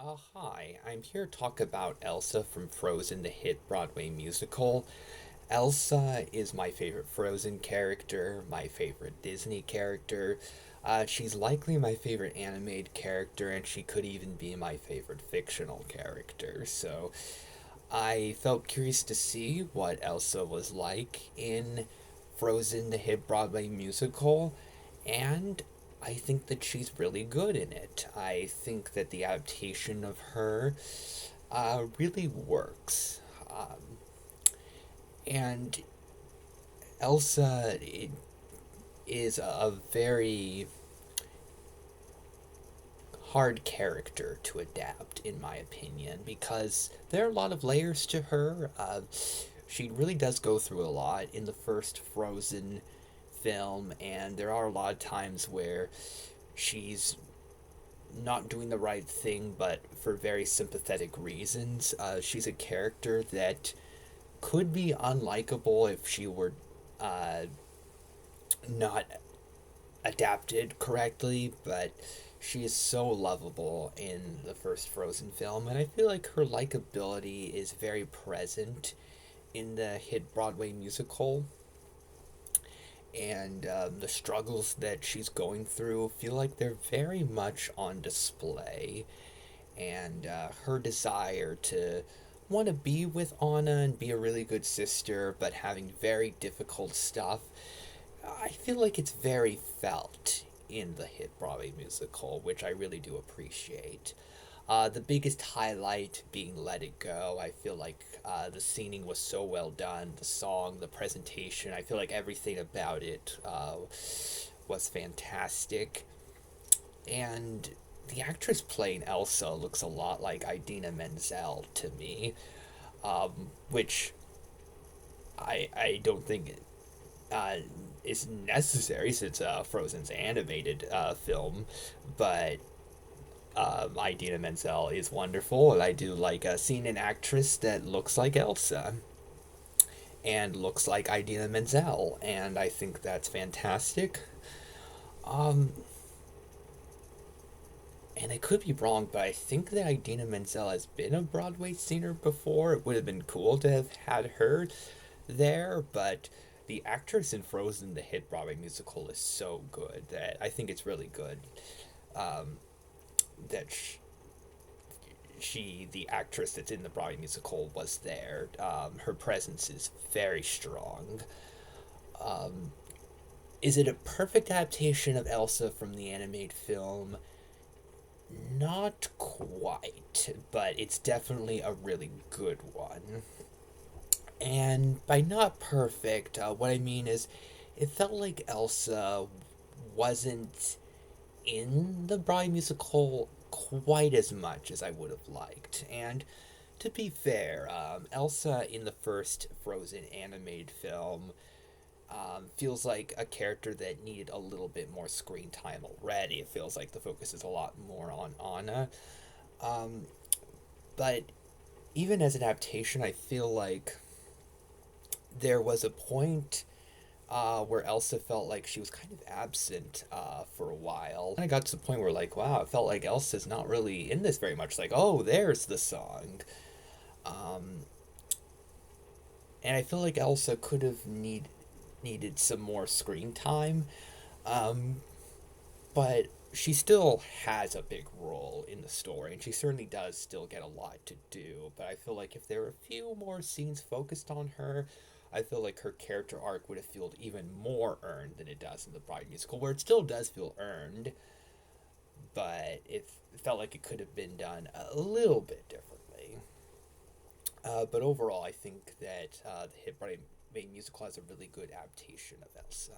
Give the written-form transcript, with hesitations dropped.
Hi, I'm here to talk about Elsa from Frozen, the hit Broadway musical. Elsa is my favorite Frozen character, my favorite Disney character. She's likely my favorite animated character, and she could even be my favorite fictional character. So I felt curious to see what Elsa was like in Frozen, the hit Broadway musical, and I think that she's really good in it. I think that the adaptation of her really works. And Elsa is a very hard character to adapt, in my opinion, because there are a lot of layers to her. She really does go through a lot in the first Frozen film, and there are a lot of times where she's not doing the right thing, but for very sympathetic reasons. She's a character that could be unlikable if she were uh, not adapted correctly, but she is so lovable in the first Frozen film, and I feel like her likability is very present in the hit Broadway musical. And the struggles that she's going through feel like they're very much on display. And her desire to want to be with Anna and be a really good sister, but having very difficult stuff, I feel like it's very felt in the hit Broadway musical, which I really do appreciate. The biggest highlight being Let It Go. I feel like the scening was so well done. The song, the presentation, I feel like everything about it was fantastic. And the actress playing Elsa looks a lot like Idina Menzel to me, which I don't think uh, is necessary since Frozen's animated film, but Idina Menzel is wonderful, and I do like seeing an actress that looks like Elsa and looks like Idina Menzel, and I think that's fantastic. Um, and I could be wrong, but I think that Idina Menzel has been a Broadway singer before. It would have been cool to have had her there, but the actress in Frozen, the hit Broadway musical, is so good that I think it's really good um, that the actress that's in the Broadway musical, was there. Her presence is very strong. Um, is it a perfect adaptation of Elsa from the animated film? Not quite, but it's definitely a really good one. And by not perfect, what I mean is it felt like Elsa wasn't in the Broadway musical quite as much as I would have liked. And to be fair, Elsa in the first Frozen animated film feels like a character that needed a little bit more screen time already. It feels like the focus is a lot more on Anna. Um, but even as an adaptation, I feel like there was a point where Elsa felt like she was kind of absent for a while. And I got to the point where, like, wow, it felt like Elsa's not really in this very much. Like, oh, there's the song. Um, and I feel like Elsa could have needed some more screen time. Um, but she still has a big role in the story, and she certainly does still get a lot to do. But I feel like if there were a few more scenes focused on her, I feel like her character arc would have felt even more earned than it does in the Broadway musical, where it still does feel earned, but it felt like it could have been done a little bit differently. But overall, I think that the hit Broadway musical has a really good adaptation of Elsa.